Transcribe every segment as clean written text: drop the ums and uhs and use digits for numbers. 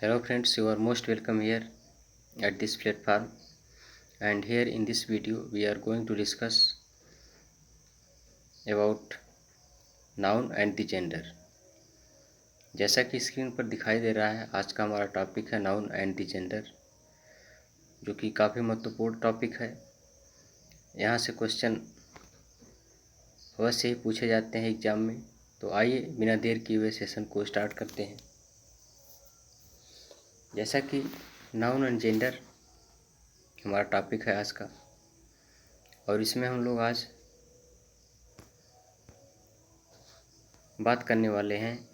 Hello friends, you are most welcome here at this platform, and here in this video we are going to discuss about noun and the gender। जैसा कि screen पर दिखाई दे रहा है, आज का हमारा टॉपिक है नाउन एंड द जेंडर, जो कि काफ़ी महत्वपूर्ण टॉपिक है। यहाँ से क्वेश्चन अवश्य ही पूछे जाते हैं एग्जाम में। तो आइए बिना देर किए हुए सेशन को स्टार्ट करते हैं। जैसा कि नाउन एंड जेंडर हमारा टॉपिक है आज का, और इसमें हम लोग आज बात करने वाले हैं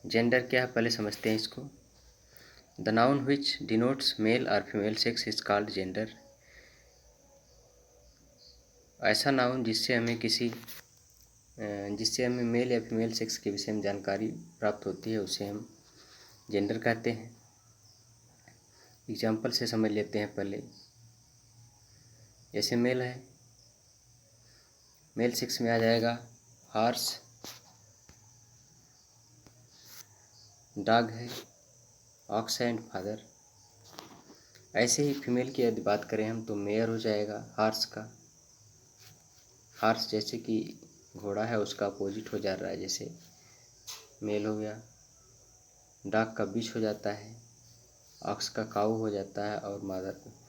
जेंडर क्या है। पहले समझते हैं इसको। The noun which denotes male और female sex is called gender. ऐसा नाउन जिससे हमें मेल या फीमेल सेक्स के विषय में जानकारी प्राप्त होती है, उसे हम जेंडर कहते हैं। एग्जाम्पल से समझ लेते हैं पहले। जैसे मेल है, मेल सेक्स में आ जाएगा हॉर्स, डॉग है, ऑक्स एंड फादर। ऐसे ही फीमेल की यदि बात करें हम तो मेयर हो जाएगा हॉर्स का। हॉर्स जैसे कि घोड़ा है, उसका अपोजिट हो जा रहा है, जैसे मेल हो गया। डॉग का बीच हो जाता है, ऑक्स का काऊ हो जाता है, और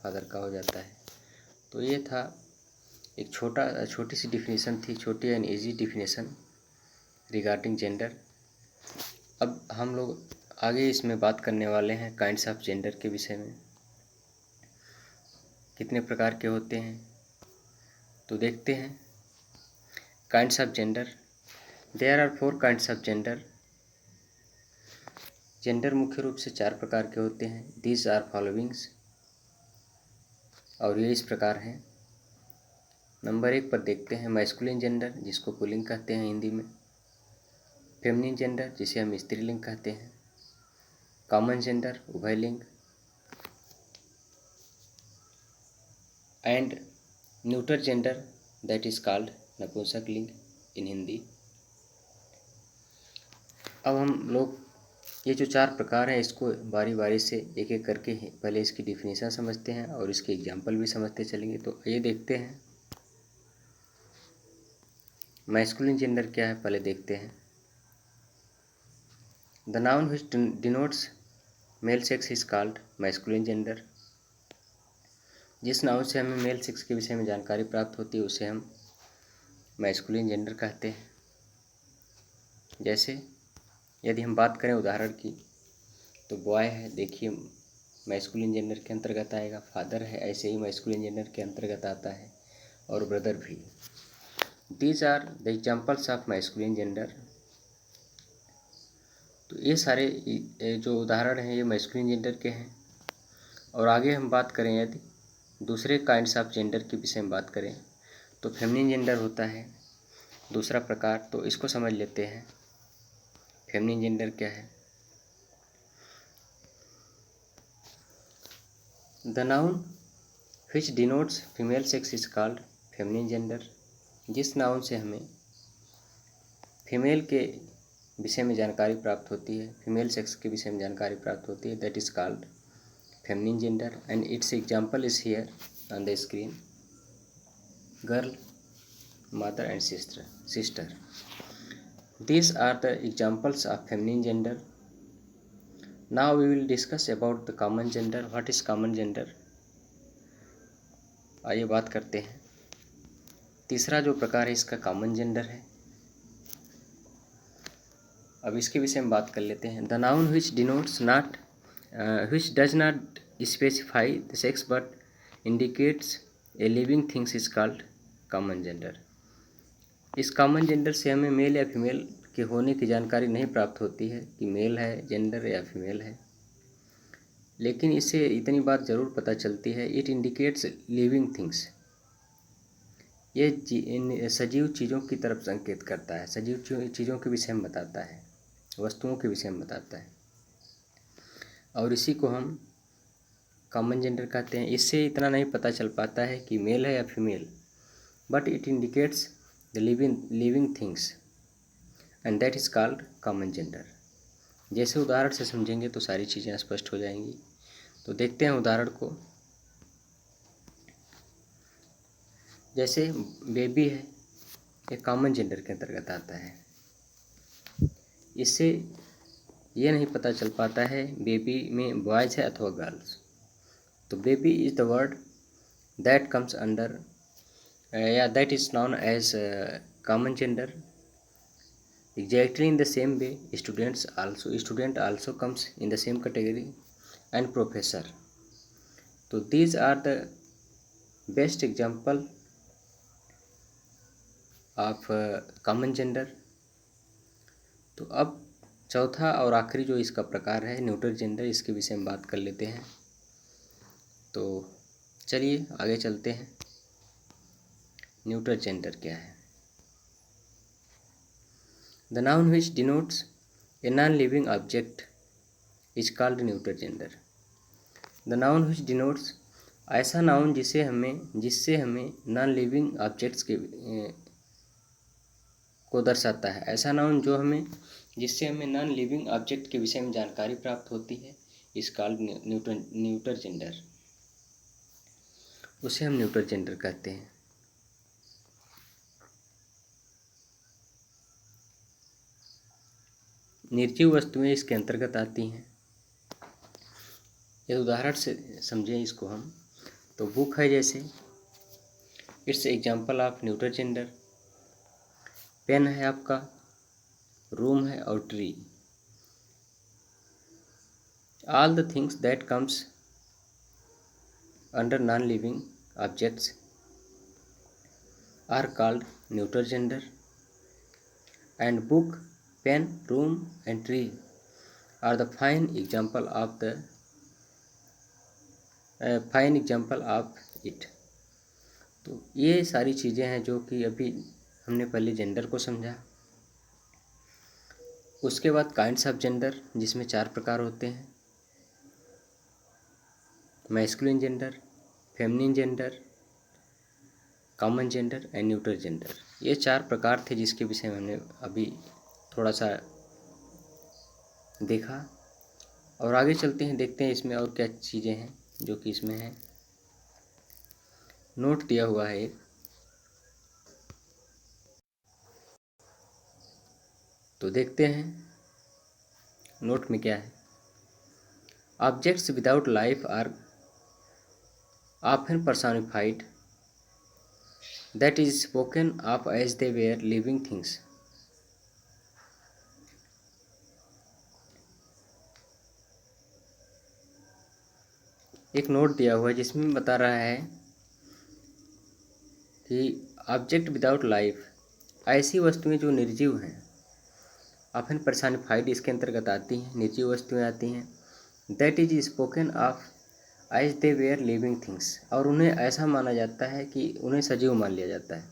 फादर का हो जाता है। तो ये था एक छोटी सी डिफिनेशन थी, छोटी and easy definition regarding gender. अब हम लोग आगे इसमें बात करने वाले हैं काइंड्स ऑफ जेंडर के विषय में। कितने प्रकार के होते हैं तो देखते हैं। Kinds of gender, there are 4 kinds of gender. Gender मुख्य रूप से 4 प्रकार के होते हैं। दीज आर फॉलोइंग्स, और ये इस प्रकार हैं। नंबर 1 पर देखते हैं मैस्कुलिन जेंडर, जिसको पुल्लिंग कहते हैं हिंदी में। फेमिनिन जेंडर, जिसे हम स्त्रीलिंग कहते हैं। कॉमन जेंडर, उभयलिंग। And neuter gender, that is called नपुंसकलिंग इन हिंदी। अब हम लोग ये जो 4 प्रकार हैं, इसको बारी बारी से एक एक करके पहले इसकी डिफिनेशन समझते हैं और इसके एग्जाम्पल भी समझते चलेंगे। तो ये देखते हैं मैस्कुलिन जेंडर क्या है, पहले देखते हैं। The noun which denotes male sex is called masculine gender. जिस नाउन से हमें मेल सेक्स के विषय में जानकारी प्राप्त होती है, उसे हम मैस्कुलिन जेंडर कहते हैं। जैसे यदि हम बात करें उदाहरण की, तो बॉय है, देखिए मैस्कुलिन जेंडर के अंतर्गत आएगा। फादर है, ऐसे ही मैस्कुलिन जेंडर के अंतर्गत आता है, और ब्रदर भी। These are the examples of masculine gender. तो ये सारे जो उदाहरण हैं, ये मैस्कुलिन जेंडर के हैं। और आगे हम बात करें यदि दूसरे काइंड्स ऑफ जेंडर के विषय में बात करें, तो फेमिनिन जेंडर होता है दूसरा प्रकार। तो इसको समझ लेते हैं, फेमिनिन जेंडर क्या है। The noun which denotes female sex is called feminine gender. जिस नाउन से हमें फीमेल के विषय में जानकारी प्राप्त होती है, फीमेल सेक्स के विषय में जानकारी प्राप्त होती है, that is called feminine gender. And it's example is here on the screen. Girl, mother and sister. These are the examples of feminine gender. Now we will discuss about the common gender. What is common gender? आइए बात करते हैं। तीसरा जो प्रकार है इसका common gender है। अब इसके विषय में बात कर लेते हैं। The noun which does not specify the sex but indicates a living things is called common gender. इस कॉमन जेंडर से हमें मेल या फीमेल के होने की जानकारी नहीं प्राप्त होती है कि मेल है जेंडर या फीमेल है, लेकिन इससे इतनी बात ज़रूर पता चलती है, इट इंडिकेट्स लिविंग थिंग्स। ये सजीव चीज़ों की तरफ संकेत करता है, सजीव चीज़ों के विषय में बताता है, वस्तुओं के विषय में बताता है, और इसी को हम कॉमन जेंडर कहते हैं। इससे इतना नहीं पता चल पाता है कि मेल है या female, but it indicates the living things, and that is called common gender. जैसे उदाहरण से समझेंगे तो सारी चीज़ें स्पष्ट हो जाएंगी। तो देखते हैं उदाहरण को। जैसे बेबी है, एक कॉमन जेंडर के अंतर्गत आता है। इससे ये नहीं पता चल पाता है बेबी में बॉयज़ है अथवा गर्ल्स। तो baby is the word that comes under या that is known as common gender. Exactly in the same way, student also comes in the same category, and professor. So these are the best example of common gender. तो अब चौथा और आखिरी जो इसका प्रकार है न्यूट्रल जेंडर, इसके विषय में बात कर लेते हैं। तो चलिए आगे चलते हैं। न्यूट्रल जेंडर क्या है? The noun which denotes a non-living object is called neutral gender. The noun which denotes ऐसा नाउन जिससे हमें नॉन लिविंग ऑब्जेक्ट्स के को दर्शाता है। ऐसा नाउन जिससे हमें नॉन लिविंग ऑब्जेक्ट के विषय में जानकारी प्राप्त होती है, इस कॉल्ड न्यूट्रल जेंडर। उसे हम न्यूट्रल जेंडर कहते हैं। निर्जीव वस्तुएं इसके अंतर्गत आती हैं। एक उदाहरण से समझें इसको हम। तो बुक है, जैसे it's example of neutral gender. Pen है आपका, रूम है और tree. All the things that comes under non living objects are called neutral gender. And book, pen, room and tree are the fine example of it। तो ये सारी चीज़ें हैं जो कि अभी हमने पहले जेंडर को समझा। उसके बाद काइंड्स ऑफ जेंडर, जिसमें 4 प्रकार होते हैं। Masculine gender, feminine gender, common gender and neutral gender. ये 4 प्रकार थे जिसके विषय में हमने अभी थोड़ा सा देखा। और आगे चलते हैं, देखते हैं इसमें और क्या चीज़ें हैं जो कि इसमें है। नोट दिया हुआ है एक, तो देखते हैं नोट में क्या है। Objects without life are often personified, that is spoken of as they were living things. एक नोट दिया हुआ है जिसमें बता रहा है कि ऑब्जेक्ट विदाउट लाइफ, ऐसी वस्तुएं जो निर्जीव हैं, ऑफन पर्सोनिफाइड इसके अंतर्गत आती हैं, निर्जीव वस्तुएं आती हैं। That is spoken of as they were living things, और उन्हें ऐसा माना जाता है कि उन्हें सजीव मान लिया जाता है।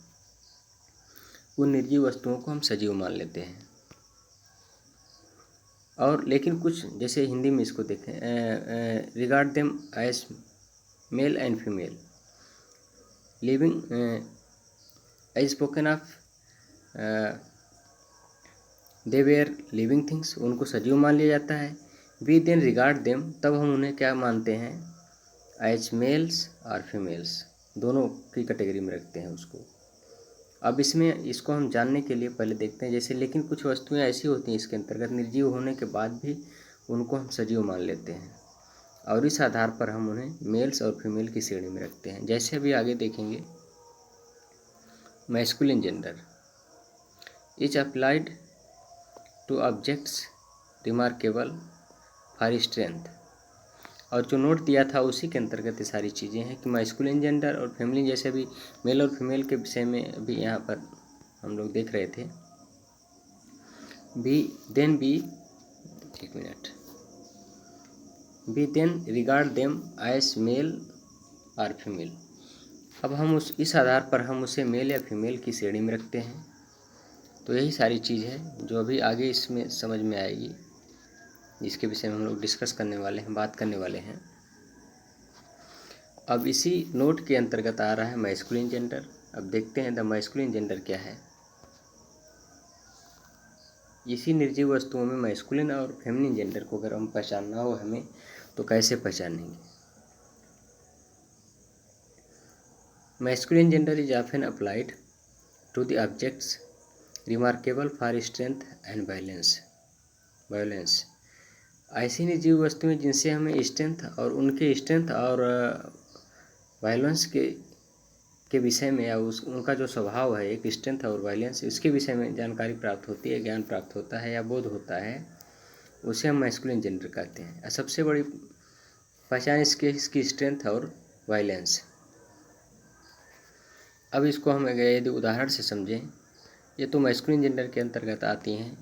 उन निर्जीव वस्तुओं को हम सजीव मान लेते हैं। और लेकिन कुछ, जैसे हिंदी में इसको देखें, regard them as male and female living, as spoken of they were living things, उनको सजीव मान लिया जाता है। वी देन रिगार्ड देम, तब हम उन्हें क्या मानते हैं, एज मेल्स और फीमेल्स, दोनों की कैटेगरी में रखते हैं उसको। अब इसमें इसको हम जानने के लिए पहले देखते हैं। जैसे लेकिन कुछ वस्तुएं ऐसी होती हैं इसके अंतर्गत, निर्जीव होने के बाद भी उनको हम सजीव मान लेते हैं, और इस आधार पर हम उन्हें मेल्स और फीमेल की श्रेणी में रखते हैं। जैसे अभी आगे देखेंगे, masculine gender is applied two objects remarkable for strength. और जो नोट दिया था उसी के अंतर्गत ये सारी चीज़ें हैं कि मैस्कुलिन जेंडर और फेमिनिन, जैसे अभी मेल और फीमेल के विषय में अभी यहाँ पर हम लोग देख रहे थे। Be then regard them as male और फीमेल। अब हम इस आधार पर हम उसे मेल या फीमेल की श्रेणी में रखते हैं। तो यही सारी चीज़ है जो अभी आगे इसमें समझ में आएगी, जिसके विषय में हम लोग डिस्कस करने वाले हैं, बात करने वाले हैं। अब इसी नोट के अंतर्गत आ रहा है मैस्कुलिन जेंडर। अब देखते हैं द मैस्कुलिन जेंडर क्या है। इसी निर्जीव वस्तुओं में मैस्कुलिन और फेमिनिन जेंडर को अगर हम पहचानना हो हमें तो कैसे पहचानेंगे? Masculine gender is often applied to the objects remarkable for strength and violence. ऐसी निर्जीव वस्तुएं जिनसे हमें स्ट्रेंथ और उनके स्ट्रेंथ और वायलेंस के विषय में या उनका जो स्वभाव है, एक स्ट्रेंथ और वायलेंस, इसके विषय में जानकारी प्राप्त होती है, ज्ञान प्राप्त होता है या बोध होता है, उसे हम मैस्कुलिन जेंडर कहते हैं। सबसे बड़ी पहचान इसकी स्ट्रेंथ और वायलेंस। अब इसको हम यदि उदाहरण से समझें, ये तो मैस्कुलिन जेंडर के अंतर्गत आती हैं,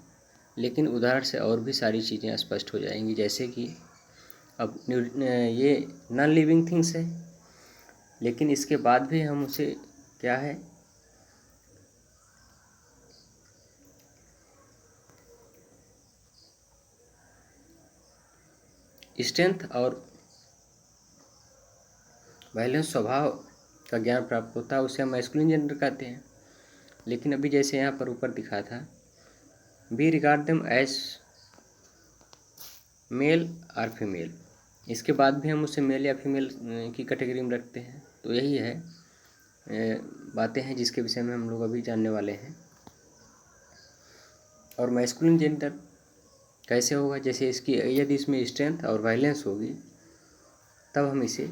लेकिन उदाहरण से और भी सारी चीज़ें स्पष्ट हो जाएंगी। जैसे कि अब ये नॉन लिविंग थिंग्स है, लेकिन इसके बाद भी हम उसे क्या है, स्ट्रेंथ और वायलेंस स्वभाव का ज्ञान प्राप्त होता है, उसे हम मैस्कुलिन जेंडर कहते हैं। लेकिन अभी जैसे यहाँ पर ऊपर दिखा था, we regard them as male और फीमेल, इसके बाद भी हम उसे मेल या फीमेल की कैटेगरी में रखते हैं। तो यही है बातें हैं जिसके विषय में हम लोग अभी जानने वाले हैं। और मैस्कुलिन जेंडर कैसे होगा? जैसे इसकी यदि इसमें स्ट्रेंथ और वायलेंस होगी तब हम इसे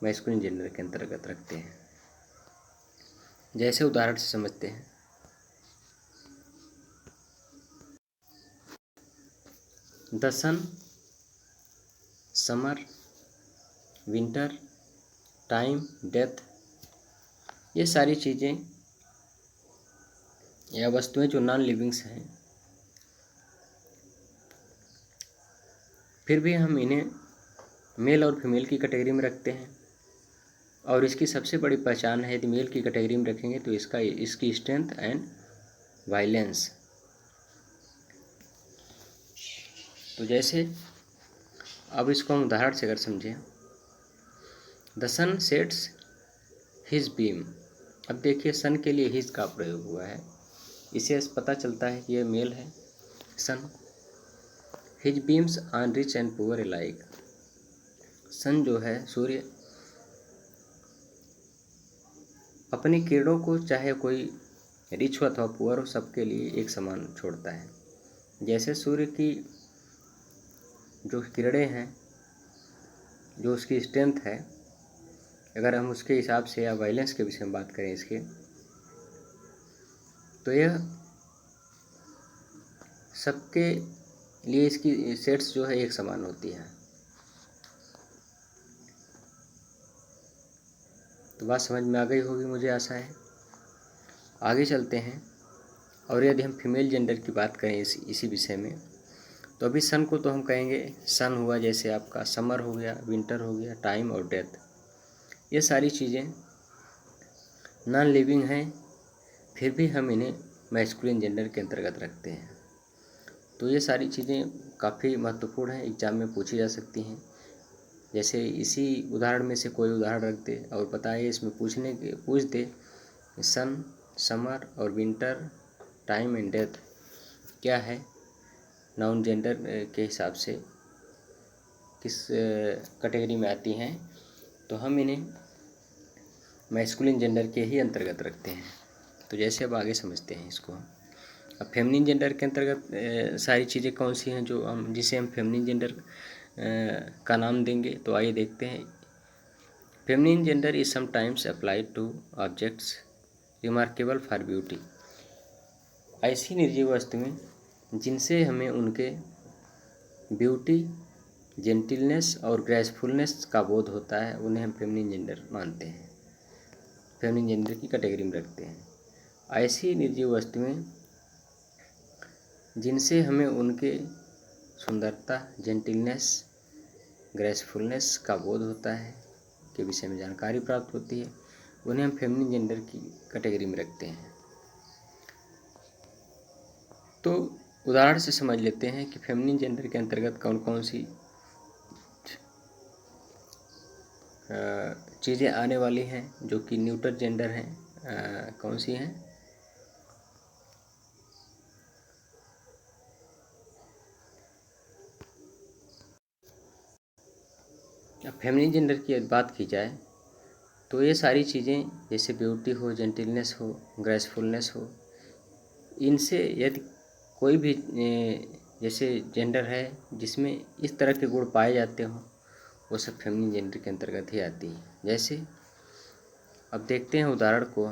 मैस्कुलिन जेंडर के अंतर्गत रखते हैं। जैसे उदाहरण से समझते हैं, the sun, summer, winter, time, death, ये सारी चीज़ें या वस्तुएं जो नॉन लिविंग्स हैं, फिर भी हम इन्हें मेल और फीमेल की कैटेगरी में रखते हैं। और इसकी सबसे बड़ी पहचान है, यदि मेल की कैटेगरी में रखेंगे तो इसकी स्ट्रेंथ एंड वायलेंस। तो जैसे अब इसको हम उदाहरण से अगर समझें, the sun sets his beam. अब देखिए सन के लिए हिज का प्रयोग हुआ है, इसे पता चलता है कि यह मेल है, sun. His beams on rich and poor alike. Sun जो है, सूर्य, अपनी किरणों को चाहे कोई रिच हो अथवा पुअर हो, सबके लिए एक समान छोड़ता है। जैसे सूर्य की जो किरणें हैं, जो उसकी स्ट्रेंथ है, अगर हम उसके हिसाब से या वायलेंस के विषय में बात करें इसके, तो यह सबके लिए इसकी सेट्स जो है एक समान होती है। तो बात समझ में आ गई होगी, मुझे आशा है। आगे चलते हैं, और यदि हम फीमेल जेंडर की बात करें इसी विषय में, तो अभी सन को तो हम कहेंगे सन हुआ, जैसे आपका समर हो गया, विंटर हो गया, टाइम और डेथ, ये सारी चीज़ें नॉन लिविंग हैं, फिर भी हम इन्हें मैस्कुलिन जेंडर के अंतर्गत रखते हैं। तो ये सारी चीज़ें काफ़ी महत्वपूर्ण हैं, एग्जाम में पूछी जा सकती हैं। जैसे इसी उदाहरण में से कोई उदाहरण रख दे और बताए, इसमें पूछ दे सन, समर और विंटर, टाइम एंड डेथ क्या है, नाउन जेंडर के हिसाब से किस कैटेगरी में आती हैं, तो हम इन्हें मैस्कुलिन जेंडर के ही अंतर्गत रखते हैं। तो जैसे अब आगे समझते हैं इसको। अब फेमिनिन जेंडर के अंतर्गत सारी चीज़ें कौन सी हैं जो जिसे हम फेमिनिन जेंडर का नाम देंगे, तो आइए देखते हैं। Feminine gender is sometimes applied two objects remarkable for beauty. ऐसी निर्जीव वस्तुएं जिनसे हमें उनके ब्यूटी, जेंटिलनेस और ग्रेसफुलनेस का बोध होता है, उन्हें हम फेमिनिन जेंडर मानते हैं, फेमिनिन जेंडर की कैटेगरी में रखते हैं। ऐसी निर्जीव वस्तुएं जिनसे हमें उनके सुंदरता, जेंटिलनेस, ग्रेसफुलनेस का बोध होता है, के विषय में जानकारी प्राप्त होती है, उन्हें हम फेमिनिन जेंडर की कैटेगरी में रखते हैं। तो उदाहरण से समझ लेते हैं कि फेमिनिन जेंडर के अंतर्गत कौन कौन सी चीज़ें आने वाली हैं जो कि न्यूट्रल जेंडर हैं, कौन सी हैं। अब फेमिनिन जेंडर की बात की जाए तो ये सारी चीज़ें जैसे ब्यूटी हो, जेंटिलनेस हो, ग्रेसफुलनेस हो, इनसे यदि कोई भी जैसे जेंडर है जिसमें इस तरह के गुण पाए जाते हों, वो सब फेमिनिन जेंडर के अंतर्गत ही आती हैं। जैसे अब देखते हैं उदाहरण को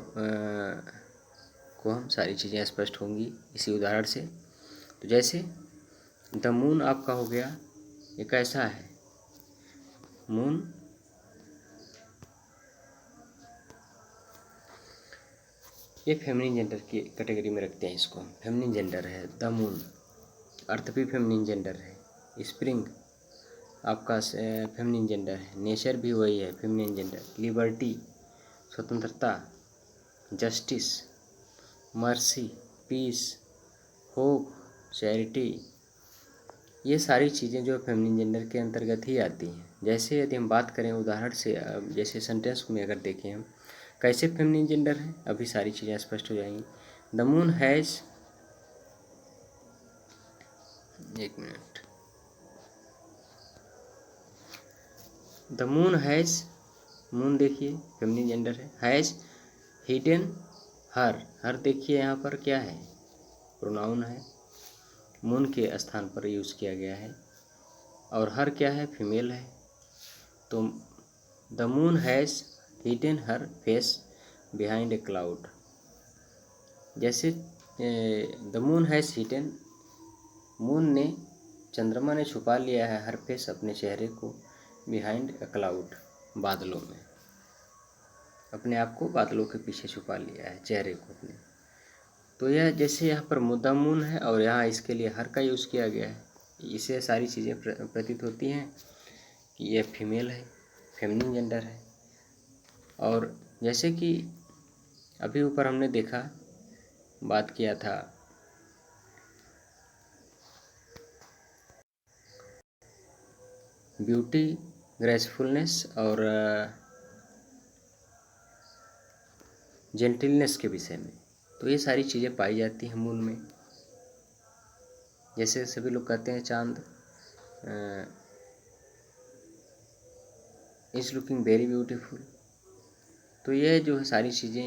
हम सारी चीज़ें स्पष्ट होंगी इसी उदाहरण से। तो जैसे द मून आपका हो गया, ये कैसा है? मून ये फेमिनिन जेंडर की कैटेगरी में रखते हैं इसको, फेमिनिन जेंडर है द मून। अर्थ भी फेमिनिन जेंडर है। स्प्रिंग आपका फेमिनिन जेंडर है। नेचर भी वही है, फेमिनिन जेंडर। लिबर्टी स्वतंत्रता, justice, mercy, peace, hope, charity, ये सारी चीज़ें जो फेमिनिन जेंडर के अंतर्गत ही आती हैं। जैसे यदि हम बात करें उदाहरण से, जैसे सेंटेंस में अगर देखें हम कैसे फेमिनिन जेंडर है, अभी सारी चीज़ें स्पष्ट हो जाएंगी। द मून हैज़, एक minute, the moon has, moon देखिए फेमिनिन जेंडर है। हैज़ हिडन हर देखिए यहाँ पर क्या है? प्रोनाउन है, मून के स्थान पर यूज़ किया गया है। और हर क्या है? फीमेल है। तो the moon has hidden her face behind a cloud. जैसे the moon has hidden, moon ने, चंद्रमा ने छुपा लिया है हर फेस, अपने चेहरे को, बिहाइंड ए क्लाउड, बादलों में, अपने आप को बादलों के पीछे छुपा लिया है, चेहरे को अपने। तो यह जैसे यहाँ पर मुद्दा मून है और यहाँ इसके लिए हर का यूज़ किया गया है, इससे सारी चीज़ें प्रतीत होती हैं कि यह फीमेल है, फेमिनिन जेंडर है। और जैसे कि अभी ऊपर हमने देखा, बात किया था ब्यूटी, ग्रेसफुलनेस और जेंटिलनेस के विषय में, तो ये सारी चीज़ें पाई जाती हैं मून में। जैसे सभी लोग कहते हैं चांद इज़ लुकिंग वेरी ब्यूटीफुल, तो ये जो है सारी चीज़ें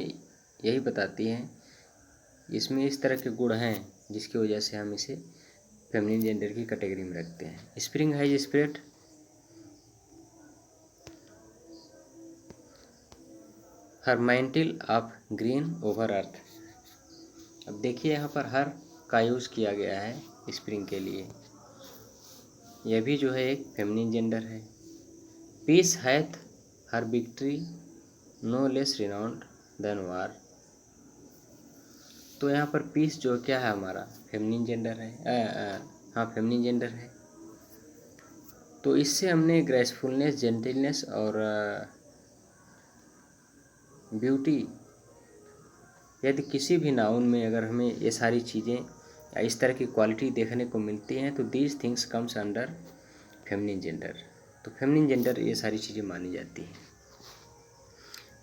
यही बताती हैं, इसमें इस तरह के गुण हैं जिसकी वजह से हम इसे फेमिनिन जेंडर की कैटेगरी में रखते हैं। Spring has spread her mantle of green over earth. अब देखिए यहाँ पर हर का यूज़ किया गया है स्प्रिंग के लिए, यह भी जो है एक फेमिनिन जेंडर है। Peace hath her victory no less renowned than war. तो यहाँ पर पीस जो क्या है हमारा फेमिनिन जेंडर है, हाँ फेमिनिन जेंडर है। तो इससे हमने ग्रेसफुलनेस, जेंटिलनेस और ब्यूटी, यदि किसी भी नाउन में अगर हमें ये सारी चीज़ें या इस तरह की क्वालिटी देखने को मिलती हैं तो these things comes under feminine gender. तो फेमिनिन जेंडर ये सारी चीज़ें मानी जाती हैं,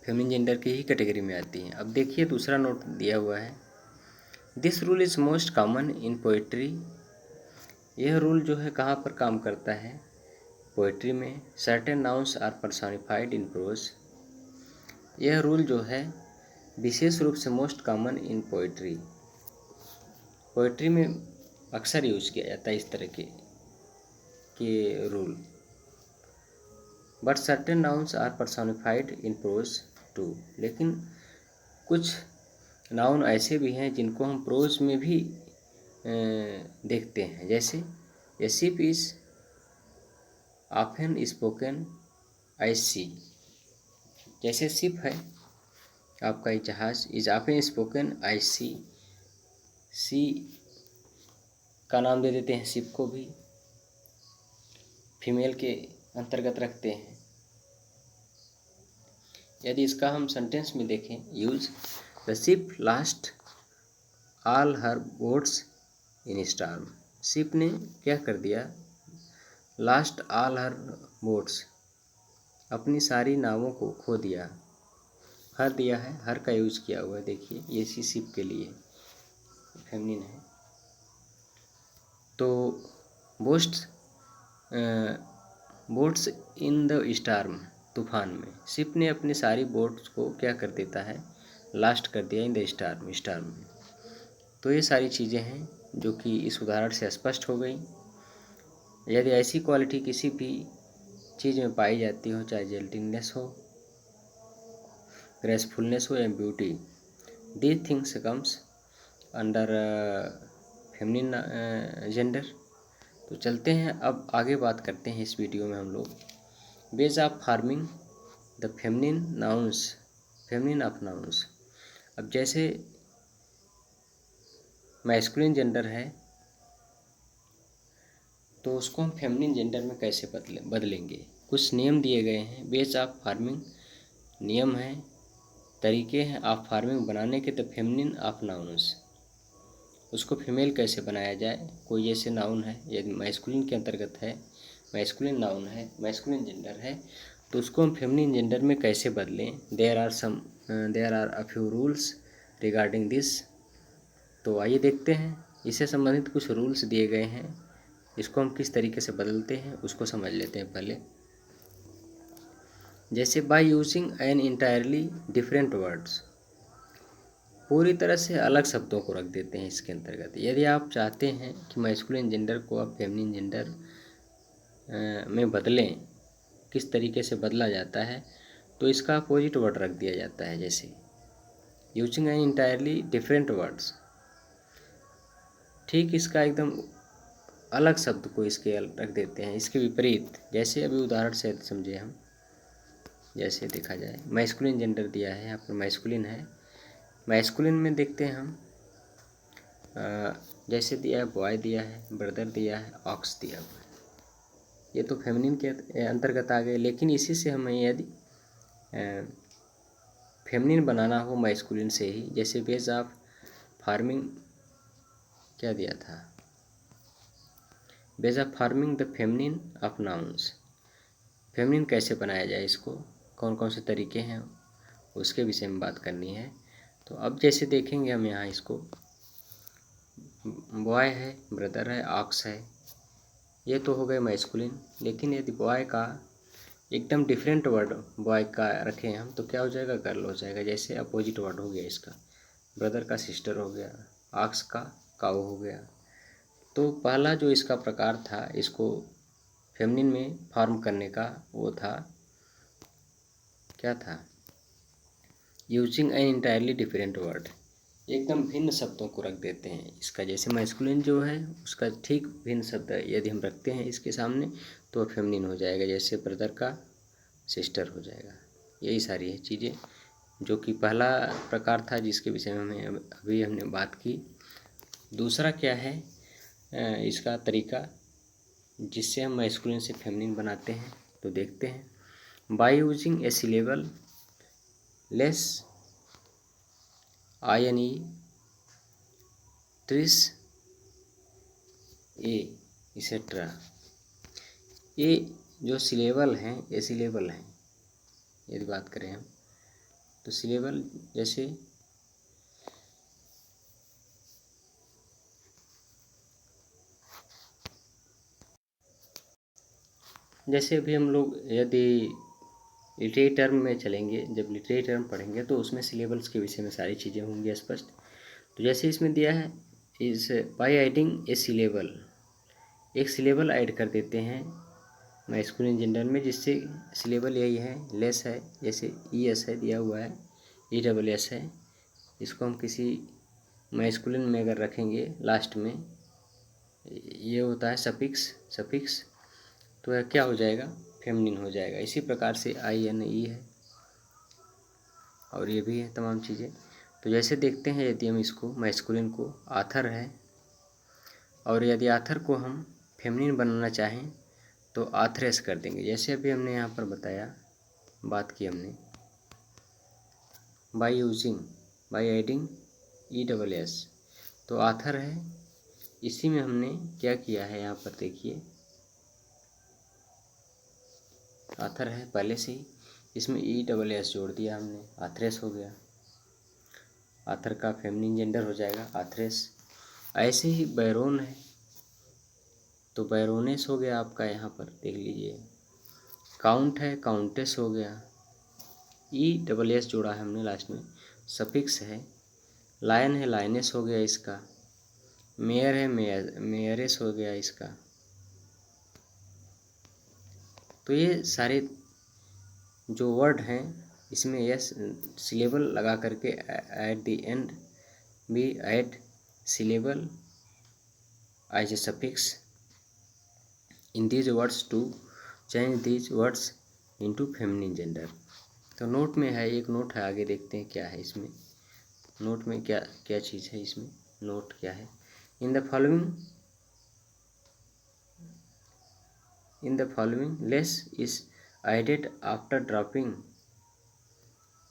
फेमिनिन जेंडर की ही कैटेगरी में आती हैं। अब देखिए दूसरा नोट दिया हुआ है, this rule is most common in poetry. यह रूल जो है कहाँ पर काम करता है? पोइट्री में। Certain nouns are personified in prose. यह रूल जो है विशेष रूप से most common in poetry, poetry में अक्सर यूज किया जाता है इस तरह के rule. But certain nouns are personified in prose too. लेकिन कुछ नाउन ऐसे भी हैं जिनको हम प्रोज में भी देखते हैं। जैसे a ship is often spoken I see. जैसे शिप है आपका एक जहाज, is often spoken I see, she का नाम दे देते हैं शिप को भी, फीमेल के अंतर्गत रखते हैं। यदि इसका हम सेंटेंस में देखें use, the ship last all her boats in storm. Ship ने क्या कर दिया? लास्ट ऑल हर बोट्स, अपनी सारी नावों को खो दिया। हर दिया है, हर का यूज किया हुआ है, देखिए ये सी शिप के लिए फेमिनिन है। तो boast boats in the storm, तूफान में। शिप ने अपनी सारी बोट्स को क्या कर देता है, लास्ट कर दिया इन द स्टार्म, स्टार्म में। तो ये सारी चीज़ें हैं जो कि इस उदाहरण से स्पष्ट हो गई। यदि ऐसी क्वालिटी किसी भी चीज़ में पाई जाती हो, चाहे जेंटलनेस हो, ग्रेसफुलनेस हो या beauty, these things comes under feminine gender. तो चलते हैं अब आगे बात करते हैं इस वीडियो में हम लोग ways of farming the feminine nouns, feminine of nouns. अब जैसे मैस्कुलिन जेंडर है तो उसको हम फेमिनिन जेंडर में कैसे बदलेंगे। कुछ नियम दिए गए हैं। वेज ऑफ फार्मिंग नियम है, तरीके हैं ऑफ फार्मिंग बनाने के, द फेमिनिन ऑफ नाउन्स, उसको फीमेल कैसे बनाया जाए। कोई जैसे नाउन है, यदि मैस्कुलिन के अंतर्गत है, मैस्कुलिन नाउन है, मैस्कुलिन जेंडर है, तो उसको हम फेमिनिन जेंडर में कैसे बदलें। There are a few rules regarding this. तो आइए देखते हैं, इससे संबंधित कुछ रूल्स दिए गए हैं, इसको हम किस तरीके से बदलते हैं उसको समझ लेते हैं पहले। जैसे by using an entirely different words, पूरी तरह से अलग शब्दों को रख देते हैं इसके अंतर्गत। यदि आप चाहते हैं कि मैस्कुलिन जेंडर को आप फेमिनिन जेंडर में बदलें, किस तरीके से बदला जाता है, तो इसका अपोजिट वर्ड रख दिया जाता है। जैसे using an entirely different words, ठीक इसका एकदम अलग शब्द को इसके रख देते हैं, इसके विपरीत। जैसे अभी उदाहरण से समझे हम, जैसे देखा जाए मैस्कुलिन जेंडर दिया है, यहाँ पर मैस्कुलिन है, मैस्कुलिन में देखते हैं हम जैसे दिया है बॉय दिया है, ब्रदर दिया है, ऑक्स दिया हुआ है, ये तो फेमिनिन के अंतर्गत आ गए। लेकिन इसी से हमें यदि फेमिनिन बनाना हो मैस्कुलिन से ही, जैसे वेज ऑफ फार्मिंग क्या दिया था, ways of farming the feminine of nouns, feminine कैसे बनाया जाए, इसको कौन कौन से तरीके हैं उसके विषय में बात करनी है। तो अब जैसे देखेंगे हम यहाँ, इसको बॉय है, ब्रदर है, ऑक्स है, ये तो हो गए मैस्कुलिन। लेकिन यदि बॉय का एकदम डिफरेंट वर्ड बॉय का रखें हम, तो क्या हो जाएगा, गर्ल हो जाएगा। जैसे अपोजिट वर्ड हो गया इसका, ब्रदर का सिस्टर हो गया, ऑक्स का काऊ हो गया। तो पहला जो इसका प्रकार था, इसको फेमिनिन में फॉर्म करने का, वो था क्या था, using an entirely different word, एकदम भिन्न शब्दों को रख देते हैं इसका। जैसे मैस्कुलिन जो है उसका ठीक भिन्न शब्द यदि हम रखते हैं इसके सामने, तो फेमिनिन हो जाएगा। जैसे ब्रदर का सिस्टर हो जाएगा। यही सारी है चीज़ें जो कि पहला प्रकार था जिसके विषय में अभी हमने बात की। दूसरा क्या है इसका तरीका जिससे हम मैस्कुलिन से फेमिनिन बनाते हैं, तो देखते हैं। By using a syllable less INE ट्रिस ए इसेट्रा, ये जो सिलेबल हैं, ये सिलेबल हैं यदि बात करें हम, तो सिलेबल जैसे अभी हम लोग यदि लिटरेरी टर्म में चलेंगे, जब लिटरेरी टर्म पढ़ेंगे तो उसमें सिलेबल्स के विषय में सारी चीज़ें होंगी स्पष्ट। तो जैसे इसमें दिया है, इस बाय एडिंग ए सिलेबल, एक सिलेबल ऐड कर देते हैं मैस्कुलिन जेंडर में, जिससे सिलेबल यही है, लेस है, जैसे ES है दिया हुआ है, ESS है, इसको हम किसी मैस्कुलिन में अगर रखेंगे लास्ट में, ये होता है सफिक्स, तो यह क्या हो जाएगा, फेमिनिन हो जाएगा। इसी प्रकार से INE है और ये भी है तमाम चीज़ें। तो जैसे देखते हैं, यदि हम इसको मैस्कुलिन को आथर है, और यदि आथर को हम फेमिनिन बनाना चाहें तो आथरेस कर देंगे। जैसे अभी हमने यहाँ पर बताया, बात की हमने बाय एडिंग ESS, तो आथर है, इसी में हमने क्या किया है, यहाँ पर देखिए आथर है पहले से ही, इसमें ESS जोड़ दिया हमने, आथरेस हो गया, आथर का फेमिनिन जेंडर हो जाएगा आथरेस। ऐसे ही बैरोन है, तो बैरोनेस हो गया आपका, यहाँ पर देख लीजिए काउंट है, काउंटेस हो गया, ESS जोड़ा है हमने लास्ट में, सफिक्स है। लायन है, लायनेस हो गया इसका। मेयर है, मेयरेस हो गया इसका। तो ये सारे जो वर्ड हैं इसमें यस सिलेबल लगा करके एट द एंड भी add syllable as a suffix in these words to change these words into feminine gender. तो नोट में है, एक नोट है, आगे देखते हैं क्या है इसमें। नोट में क्या क्या चीज़ है इसमें, नोट क्या है। In the following less is added after dropping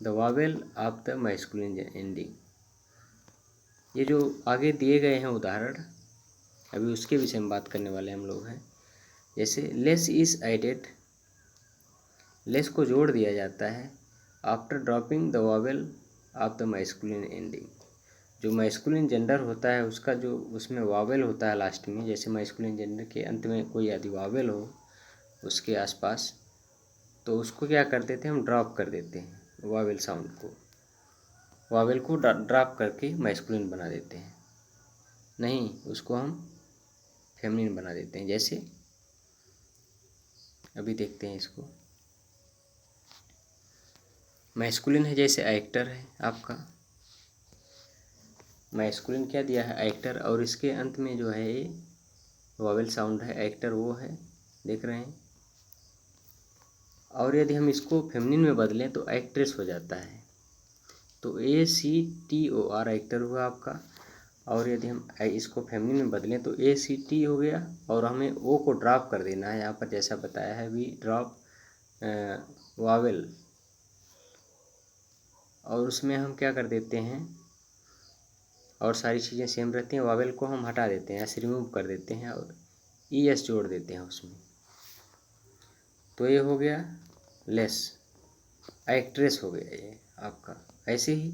the vowel of the masculine ending। ये जो आगे दिए गए हैं उदाहरण, अभी उसके विषय में बात करने वाले हम लोग हैं। जैसे लेस इज एडेड, लेस को जोड़ दिया जाता है after dropping the vowel of the masculine ending. जो मैस्कुलिन जेंडर होता है उसका जो उसमें वावेल होता है लास्ट में, जैसे मैस्कुलिन जेंडर के अंत में कोई यदि वावेल हो उसके आसपास, तो उसको क्या कर देते हैं हम, ड्रॉप कर देते हैं वावेल साउंड को, वावेल को ड्रॉप करके मैस्कुलिन बना देते हैं, नहीं उसको हम फेमिनिन बना देते हैं। जैसे अभी देखते हैं इसको, मैस्कुलिन है जैसे एक्टर है आपका, मैस्कुलिन क्या दिया है, एक्टर, और इसके अंत में जो है ये वावेल साउंड है, एक्टर वो है, देख रहे हैं। और यदि हम इसको फेमिनिन में बदलें तो एक्ट्रेस हो जाता है, तो ACTOR एक्टर हुआ आपका। और यदि हम इसको फेमिनिन में बदलें तो ACT हो गया, और हमें O को ड्रॉप कर देना है यहाँ पर, जैसा बताया है वी ड्रॉप वावेल, और उसमें हम क्या कर देते हैं, और सारी चीज़ें सेम रहती हैं, वावेल को हम हटा देते हैं, ऐसे रिमूव कर देते हैं और ES जोड़ देते हैं उसमें। तो ये हो गया लेस, एक्ट्रेस हो गया ये आपका। ऐसे ही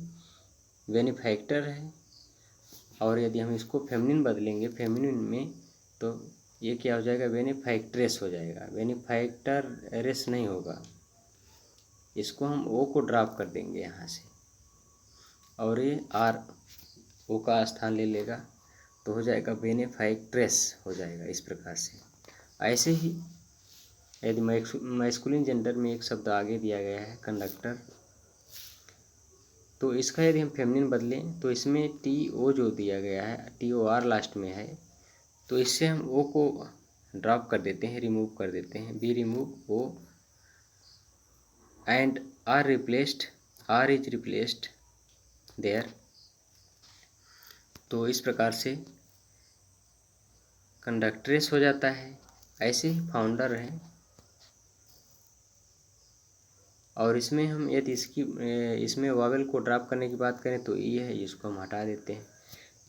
बेनिफैक्टर है, और यदि हम इसको फेमिनिन बदलेंगे फेमिनिन में तो ये क्या हो जाएगा, बेनिफैक्ट्रेस हो जाएगा, बेनिफैक्टर रेस नहीं होगा। इसको हम O को ड्रॉप कर देंगे यहाँ से, और ये R O का स्थान ले लेगा, तो हो जाएगा बेनिफैक्ट्रेस हो जाएगा इस प्रकार से। ऐसे ही यदि मैस्कुलिन जेंडर में एक शब्द आगे दिया गया है कंडक्टर, तो इसका यदि हम फेमिनिन बदलें तो इसमें TO जो दिया गया है, TOR लास्ट में है, तो इससे हम O को ड्रॉप कर देते हैं, रिमूव कर देते हैं, be remove O and R is replaced there. तो इस प्रकार से कंडक्ट्रेस हो जाता है। ऐसे ही फाउंडर है, और इसमें हम यदि इसमें वावेल को ड्रॉप करने की बात करें तो E है, इसको हम हटा देते हैं।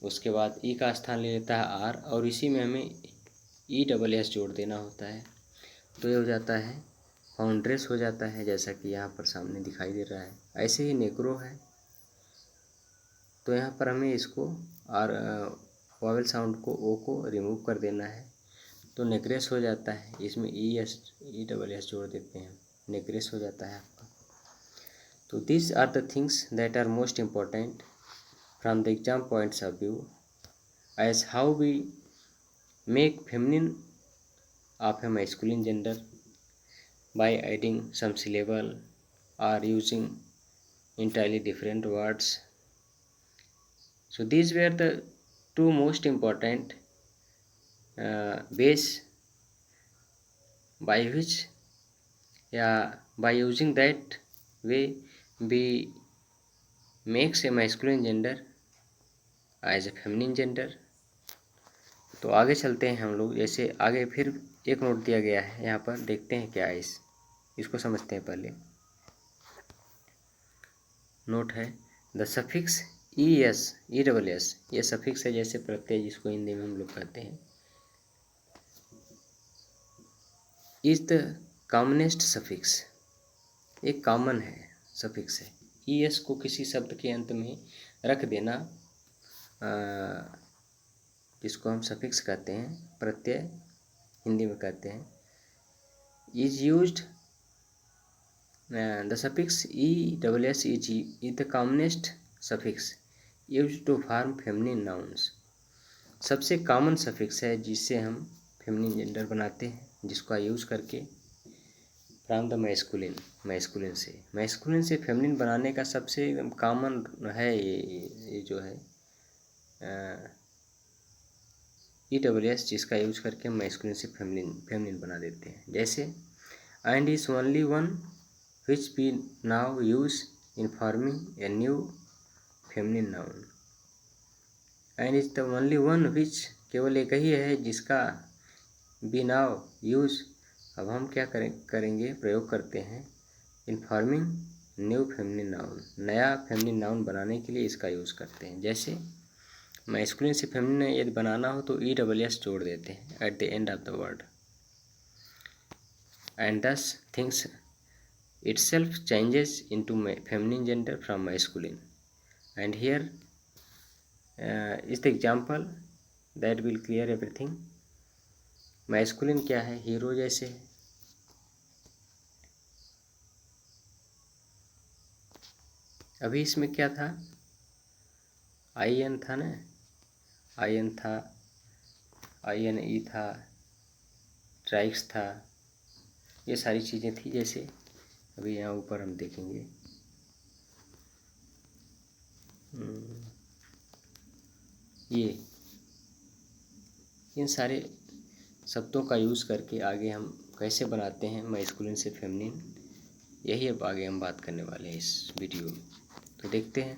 उसके बाद E का स्थान ले लेता है R, और इसी में हमें ESS जोड़ देना होता है, तो ये हो जाता है फाउंड्रेस हो जाता है, जैसा कि यहाँ पर सामने दिखाई दे रहा है। ऐसे ही नेग्रो है, तो यहाँ पर हमें इसको वावेल साउंड को O को रिमूव कर देना है, तो नेग्रेस हो जाता है। इसमें ESS जोड़ देते हैं, नेग्रेस हो जाता है आपका। तो these are the things that are most important from the exam points of view, as how we make feminine of a masculine gender by adding some syllable or using entirely different words. So these were the two most important ways by which, by using that way we makes a masculine gender as a feminine gender। तो आगे चलते हैं हम लोग, जैसे आगे फिर एक नोट दिया गया है यहाँ पर, देखते हैं क्या है इसको समझते हैं पहले। नोट है द सफिक्स ES ये सफिक्स है, जैसे प्रत्यय जिसको हिंदी में हम लोग कहते हैं, इज द कॉमनेस्ट सफिक्स, एक कॉमन है सफिक्स है। ES को किसी शब्द के अंत में रख देना, जिसको हम सफिक्स कहते हैं, प्रत्यय हिंदी में कहते हैं। Is used The suffix ESSEG is the commonest suffix used to form feminine nouns. सबसे कॉमन सफिक्स है जिससे हम फेमिनिन जेंडर बनाते हैं, जिसका यूज़ करके फ्रॉम द मैस्कुलिन से फेमिनिन बनाने का सबसे एकदम कॉमन है ये जो है ESS, जिसका यूज करके हम मैस्कुलिन से फेमिनिन बना देते हैं। जैसे and is only one which we now use in forming a new feminine noun. And is the only one which, केवल एक ही है जिसका वी नाउ यूज, अब हम क्या करेंगे प्रयोग करते हैं in forming new feminine noun, नया फेमिनिन नाउन बनाने के लिए इसका यूज़ करते हैं। जैसे मैस्कुलिन से फेमिनिन यदि बनाना हो तो ESS जोड़ देते हैं eight the end of the word, and दस things itself changes into feminine gender from masculine. And here is the example that will clear everything. Masculine क्या है, हीरो जैसे है। अभी इसमें क्या था, IN था ना, IN था, INE था, ट्राइक्स था, ये सारी चीज़ें थी। जैसे अभी यहाँ ऊपर हम देखेंगे ये इन सारे शब्दों का यूज़ करके आगे हम कैसे बनाते हैं मैस्कुलिन से फेमिनिन, यही अब आगे हम बात करने वाले हैं इस वीडियो में। तो देखते हैं।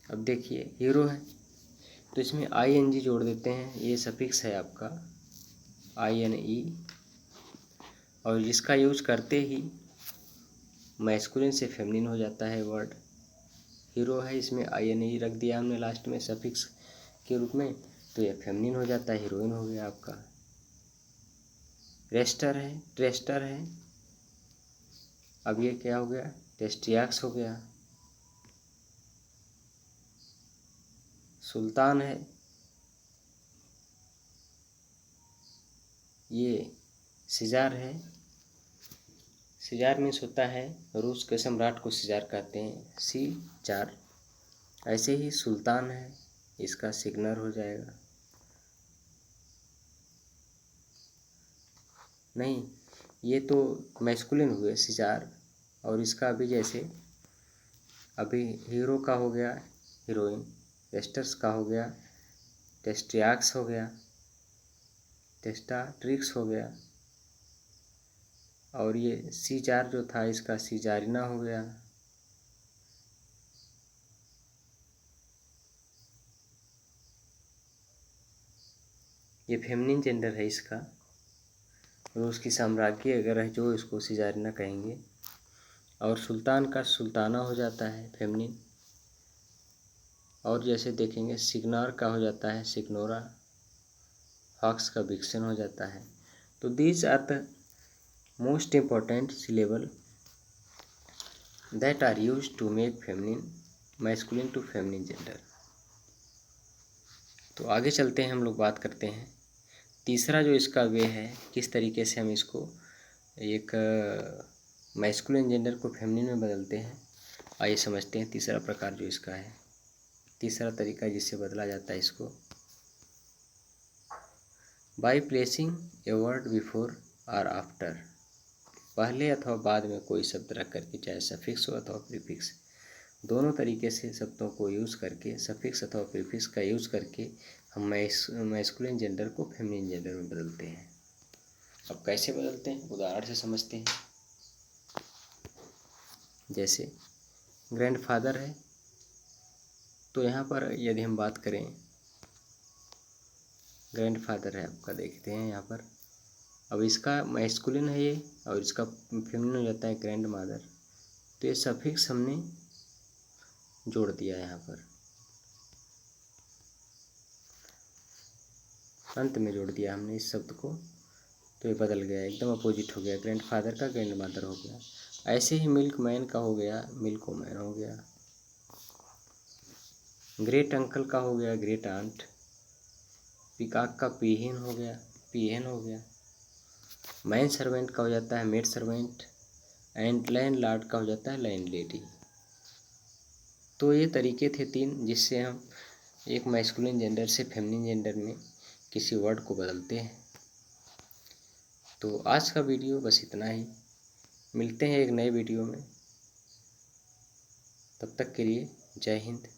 अब देखिए हीरो है तो इसमें ING जोड़ देते हैं, ये सफिक्स है आपका INE, और जिसका यूज करते ही मैस्कुलिन से फेमिनिन हो जाता है वर्ड। हीरो है, इसमें INE रख दिया हमने लास्ट में सफिक्स के रूप में, तो ये फेमिनिन हो जाता है, हीरोइन हो गया आपका। ट्रेस्टर है, अब ये क्या हो गया, टेस्टियाक्स हो गया। सुल्तान है, ये सिजार है। सिजार मीन्स होता है रूस के सम्राट को सिजार कहते हैं, C4। ऐसे ही सुल्तान है, इसका सिग्नर हो जाएगा। नहीं, ये तो मैस्कुलिन हुए सिजार, और इसका अभी जैसे अभी हीरो का हो गया हीरोइन, टेस्टर्स का हो गया टेस्टियाक्स हो गया, टेस्टाट्रिक्स हो गया, और ये C4 जो था इसका सिजारिना हो गया। ये फेमिनिन जेंडर है इसका, रूस की साम्राज्ञी अगर है जो इसको सिजारिना कहेंगे। और सुल्तान का सुल्ताना हो जाता है फेमिनिन, और जैसे देखेंगे सिग्नर का हो जाता है सिग्नोरा, फॉक्स का विक्सन हो जाता है। तो these are the most important syllable that are used to make feminine masculine to feminine gender. तो आगे चलते हैं, हम लोग बात करते हैं तीसरा जो इसका वे है, किस तरीके से हम इसको एक मैस्कुलिन जेंडर को फेमिनिन में बदलते हैं। आइए समझते हैं तीसरा प्रकार जो इसका है, तीसरा तरीका जिससे बदला जाता है इसको, by placing a word before और आफ्टर, पहले अथवा बाद में कोई शब्द रख करके, चाहे सफिक्स हो अथवा प्रीफिक्स, दोनों तरीके से शब्दों को यूज़ करके, सफिक्स अथवा प्रीफिक्स का यूज़ करके हम मैस्कुलिन जेंडर को फेमिनिन जेंडर में बदलते हैं। अब कैसे बदलते हैं, उदाहरण से समझते हैं। जैसे ग्रैंडफादर है, तो यहाँ पर यदि हम बात करें, ग्रैंडफादर है आपका, देखते हैं यहाँ पर, अब इसका मैस्कुलिन है ये, और इसका फेमिनिन हो जाता है ग्रैंड मादर। तो ये सफिक्स हमने जोड़ दिया यहाँ पर, अंत में जोड़ दिया हमने इस शब्द को, तो ये बदल गया, एकदम अपोजिट हो गया, ग्रैंडफादर का ग्रैंड मदर हो गया। ऐसे ही मिल्क मैन का हो गया मिल्क वोमैन हो गया, ग्रेट अंकल का हो गया ग्रेट आंट, पिकॉक का पीहन हो गया पीहन हो गया। मैन सर्वेंट का हो जाता है maid servant, and land Lord का हो जाता है लैंड लेडी। तो ये तरीके थे 3 जिससे हम एक मैस्कुलिन जेंडर से फेमिनिन जेंडर में किसी वर्ड को बदलते हैं। तो आज का वीडियो बस इतना ही, मिलते हैं एक नए वीडियो में, तब तक के लिए जय हिंद।